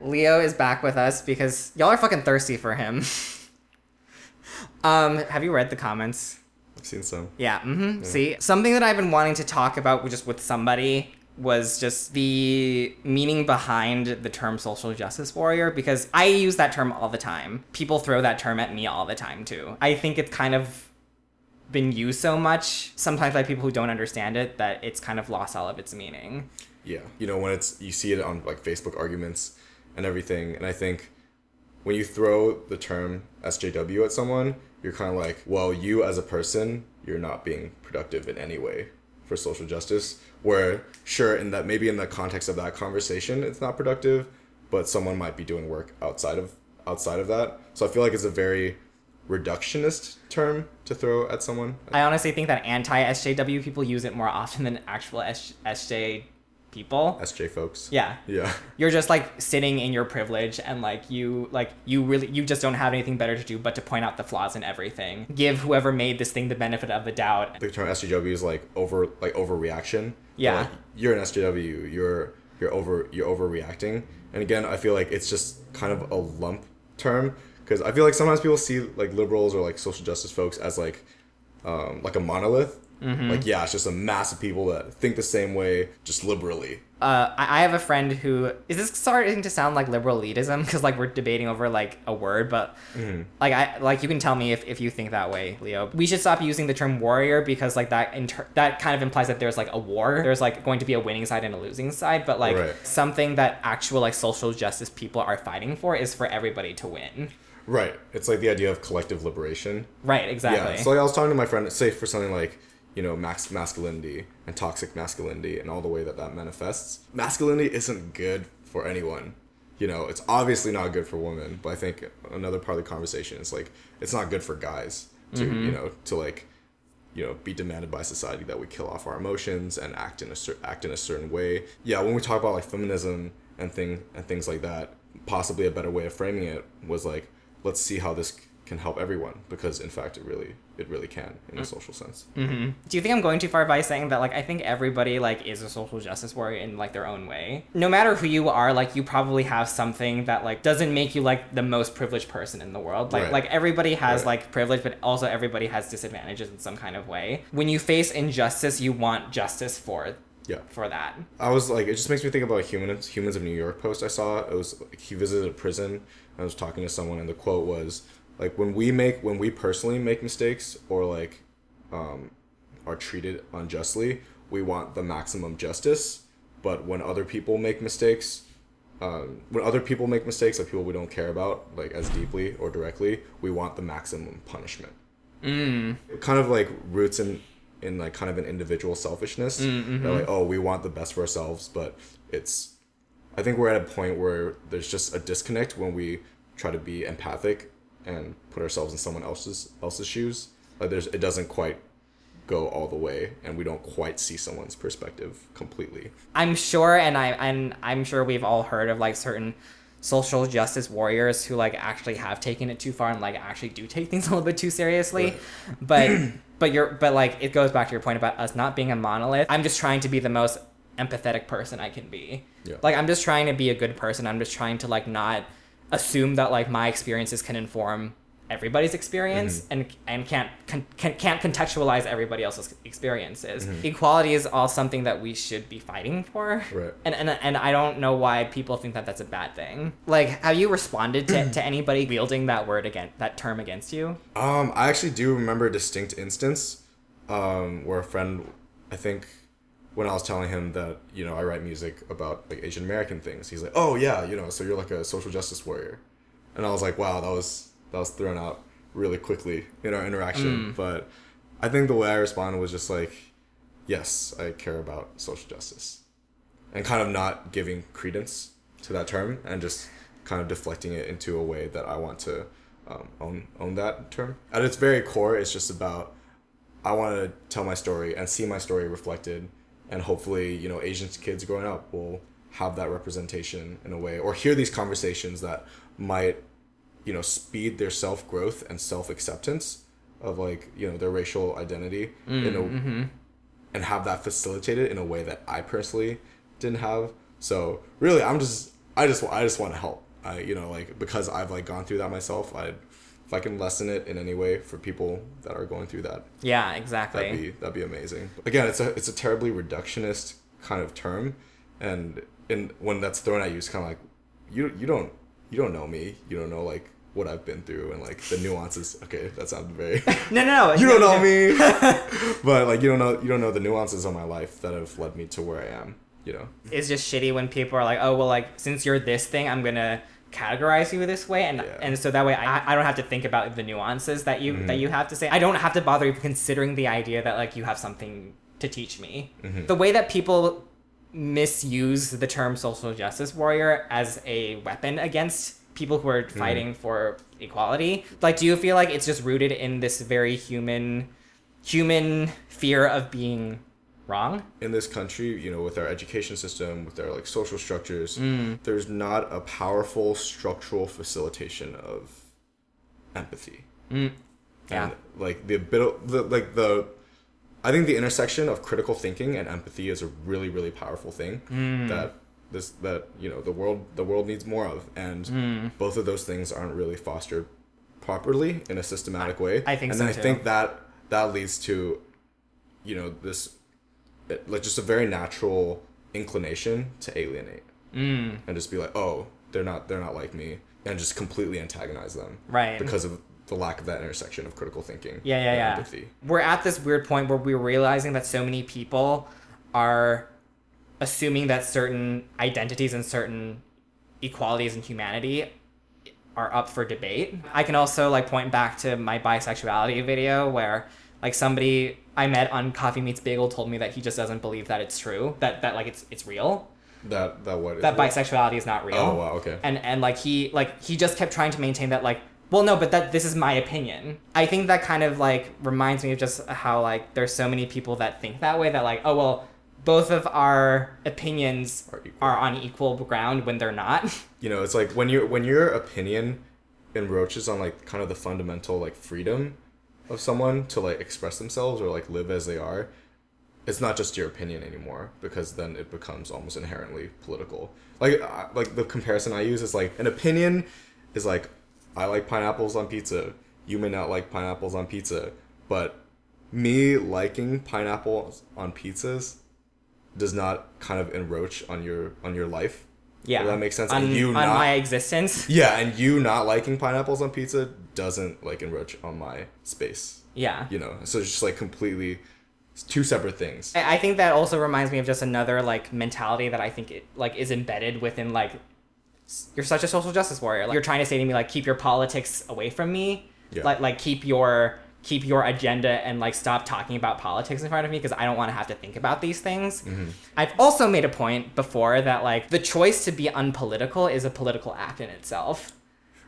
Leo is back with us because y'all are fucking thirsty for him. Have you read the comments? I've seen some. Yeah, yeah. See, something that I've been wanting to talk about just with somebody was just the meaning behind the term social justice warrior, because I use that term all the time. People throw that term at me all the time too. I think it's kind of been used so much, sometimes by people who don't understand it, that it's kind of lost all of its meaning. Yeah, you know, when you see it on like Facebook arguments and everything, and I think when you throw the term SJW at someone, you're kind of like, well, you as a person, you're not being productive in any way for social justice. Where, sure, maybe in the context of that conversation, it's not productive, but someone might be doing work outside of that. So I feel like it's a very reductionist term to throw at someone. I honestly think that anti-SJW people use it more often than actual SJ people. SJ folks. Yeah. You're just like sitting in your privilege and you just don't have anything better to do but to point out the flaws in everything. Give whoever made this thing the benefit of the doubt. The term SJW is overreaction. Yeah. Like, you're an SJW, you're overreacting. And again, I feel like it's just kind of a lump term, because I feel like sometimes people see like liberals or like social justice folks as like a monolith. Mm-hmm. Like, yeah, it's just a mass of people that think the same way, just liberally. I have a friend who... Is this starting to sound like liberal elitism? Because, we're debating over, a word, but, you can tell me if you think that way, Leo. We should stop using the term warrior because, that kind of implies that there's, a war. There's, going to be a winning side and a losing side, but, right. Something that actual, social justice people are fighting for is for everybody to win. Right. It's, the idea of collective liberation. Right, exactly. Yeah, so, I was talking to my friend, say, for something like... masculinity and toxic masculinity and all the way that manifests. Masculinity isn't good for anyone. It's obviously not good for women, but I think another part of the conversation is it's not good for guys to, to be demanded by society that we kill off our emotions and act in a certain way. Yeah, when we talk about feminism and things like that, possibly a better way of framing it was let's see how this can help everyone, because in fact it really can in a social sense. Mm-hmm. Do you think I'm going too far by saying that I think everybody is a social justice warrior in their own way? No matter who you are, you probably have something that doesn't make you the most privileged person in the world. Right. Everybody has right. Privilege, but also everybody has disadvantages in some kind of way. When you face injustice, you want justice for that. I was it just makes me think about Humans of New York post I saw. It was he visited a prison. I was talking to someone and the quote was when we personally make mistakes or are treated unjustly, we want the maximum justice. But when other people make mistakes, people we don't care about as deeply or directly, we want the maximum punishment. It kind of roots in kind of an individual selfishness. Mm-hmm. That we want the best for ourselves, but I think we're at a point where there's just a disconnect when we try to be empathic and put ourselves in someone else's shoes. It doesn't quite go all the way, and we don't quite see someone's perspective completely. I'm sure, and I'm sure we've all heard of certain social justice warriors who actually have taken it too far and actually do take things a little bit too seriously. Right. But it goes back to your point about us not being a monolith. I'm just trying to be the most empathetic person I can be. Yeah. I'm just trying to be a good person. I'm just trying to not assume that my experiences can inform everybody's experience, mm-hmm. and can't contextualize everybody else's experiences. Mm-hmm. Equality is all something that we should be fighting for. Right. And I don't know why people think that that's a bad thing. Have you responded to anybody wielding that term against you? I actually do remember a distinct instance where a friend, I think when I was telling him that, I write music about Asian American things, he's like, oh yeah, so you're a social justice warrior. And I was like, wow, that was thrown out really quickly in our interaction. But I think the way I responded was just yes, I care about social justice, and kind of not giving credence to that term and just kind of deflecting it into a way that I want to own that term. At its very core, it's just about, I want to tell my story and see my story reflected, and hopefully, Asian kids growing up will have that representation in a way, or hear these conversations that might speed their self-growth and self-acceptance of their racial identity and have that facilitated in a way that I personally didn't have. So really, I'm just I just want to help. Like, because I've like gone through that myself, if I can lessen it in any way for people that are going through that. Yeah, exactly. That'd be amazing. Again, it's a terribly reductionist kind of term, and when that's thrown at you, it's kind of like you don't know me. You don't know like what I've been through and like the nuances. Okay, that sounded very no you don't know me. But like you don't know the nuances of my life that have led me to where I am, you know. It's just shitty when people are like, oh well, like since you're this thing, I'm gonna categorize you this way, and so that way I don't have to think about the nuances that you have to say. I don't have to bother even considering the idea that like you have something to teach me. The way that people misuse the term social justice warrior as a weapon against people who are fighting for equality, like, do you feel like it's just rooted in this very human fear of being wrong? In this country, you know, with our education system, with our like social structures, there's not a powerful structural facilitation of empathy. Yeah. And like I think the intersection of critical thinking and empathy is a really, really powerful thing that you know the world needs more of, and both of those things aren't really fostered properly in a systematic way. I think and so then too. I think that leads to, you know, this like just a very natural inclination to alienate and just be like, oh, they're not like me, and just completely antagonize them, right? Because of the lack of that intersection of critical thinking and empathy. We're at this weird point where we're realizing that so many people are assuming that certain identities and certain equalities in humanity are up for debate. I can also like point back to my bisexuality video where like somebody I met on Coffee Meets Bagel told me that he just doesn't believe that it's true, that like it's real. That what is that real? Bisexuality is not real. Oh wow, okay. And like he just kept trying to maintain that like, well, no, but this is my opinion. I think that kind of like reminds me of just how like there's so many people that think that way, that like, oh well, both of our opinions are on equal ground when they're not. You know, it's like when your opinion encroaches on like kind of the fundamental like freedom of someone to like express themselves or like live as they are, it's not just your opinion anymore, because then it becomes almost inherently political. Like the comparison I use is like an opinion is like, I like pineapples on pizza. You may not like pineapples on pizza, but me liking pineapples on pizzas does not kind of encroach on your life. Yeah. Does that make sense? On, and you on not, my existence. Yeah, and you not liking pineapples on pizza doesn't like encroach on my space. Yeah. You know, so it's just like completely two separate things. I think that also reminds me of just another like mentality that I think it like is embedded within like, you're such a social justice warrior. Like, you're trying to say to me like, keep your politics away from me. Yeah. Like keep your agenda and like stop talking about politics in front of me, because I don't want to have to think about these things. I've also made a point before that like the choice to be unpolitical is a political act in itself.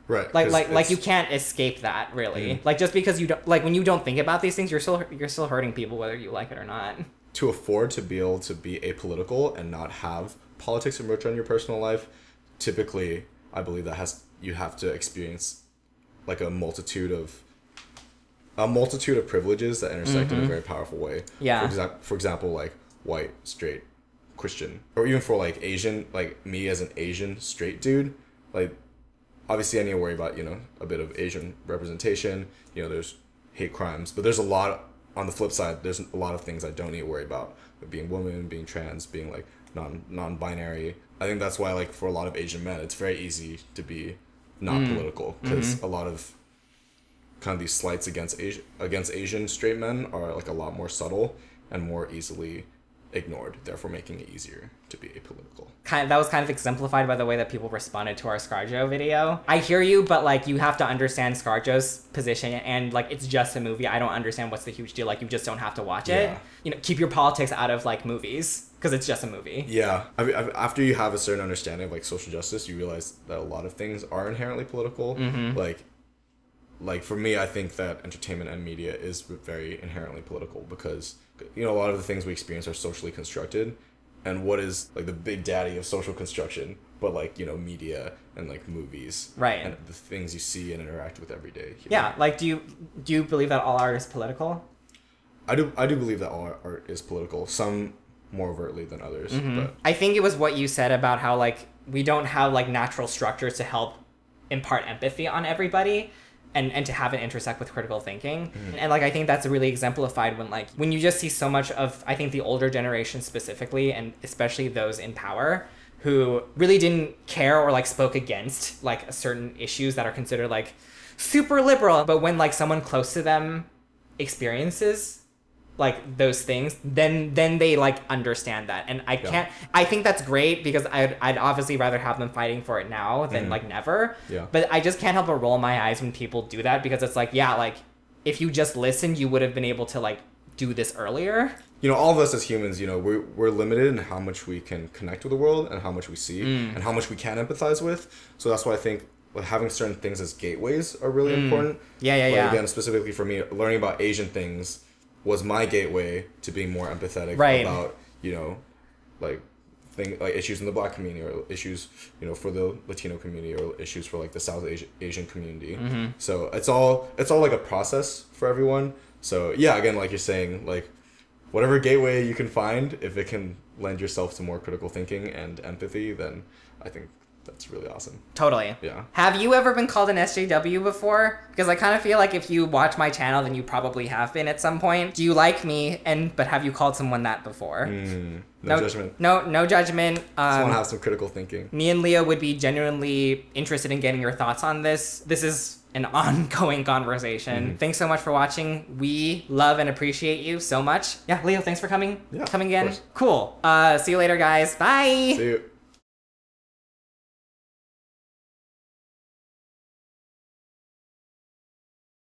Right. Like you can't escape that, really. Like just because you don't, like when you don't think about these things, you're still hurting people whether you like it or not. To afford to be able to be apolitical and not have politics encroach on your personal life, typically I believe that you have to experience like a multitude of privileges that intersect in a very powerful way. Yeah. For example, like white, straight, Christian, or even for like Asian, like me as an Asian straight dude, like obviously I need to worry about, you know, a bit of Asian representation. You know, there's hate crimes, but there's a lot on the flip side. There's a lot of things I don't need to worry about, like being woman, being trans, being like non-binary. I think that's why like for a lot of Asian men, it's very easy to be not political, because a lot of kind of these slights against Asian straight men are like a lot more subtle and more easily ignored, therefore making it easier to be apolitical. That was kind of exemplified by the way that people responded to our ScarJo video. I hear you, but like you have to understand ScarJo's position, and like it's just a movie. I don't understand what's the huge deal. Like you just don't have to watch it. You know, keep your politics out of like movies, because it's just a movie. Yeah. I mean, after you have a certain understanding of like social justice, you realize that a lot of things are inherently political. Like for me, I think that entertainment and media is very inherently political, because, you know, a lot of the things we experience are socially constructed, and what is like the big daddy of social construction but like, you know, media and like movies, right, and the things you see and interact with every day. Yeah. Like do you believe that all art is political? I do believe that all art is political, some more overtly than others. But I think it was what you said about how like we don't have like natural structures to help impart empathy on everybody. And to have it intersect with critical thinking. And like I think that's really exemplified when you just see so much of, I think, the older generation specifically, and especially those in power, who really didn't care or like spoke against like certain issues that are considered like super liberal, but when like someone close to them experiences like those things, then they like understand that. And I think that's great, because I'd obviously rather have them fighting for it now than like never. Yeah. But I just can't help but roll my eyes when people do that, because it's like, yeah, like if you just listened, you would have been able to like do this earlier. You know, all of us as humans, you know, we're limited in how much we can connect with the world and how much we see and how much we can empathize with. So that's why I think like having certain things as gateways are really important. Yeah. Again, specifically for me, learning about Asian things was my gateway to being more empathetic about, you know, like issues in the Black community, or issues, you know, for the Latino community, or issues for like the South Asian community. So it's all like a process for everyone. So yeah, again, like you're saying, like whatever gateway you can find, if it can lend yourself to more critical thinking and empathy, then I think that's really awesome. Totally. Yeah. Have you ever been called an SJW before? Because I kind of feel like if you watch my channel, then you probably have been at some point. Do you like me? But have you called someone that before? No judgment. No judgment. Just want to have some critical thinking. Me and Leah would be genuinely interested in getting your thoughts on this. This is an ongoing conversation. Thanks so much for watching. We love and appreciate you so much. Yeah, Leo, thanks for coming. Yeah, coming again. of course. Cool. See you later, guys. Bye. See you.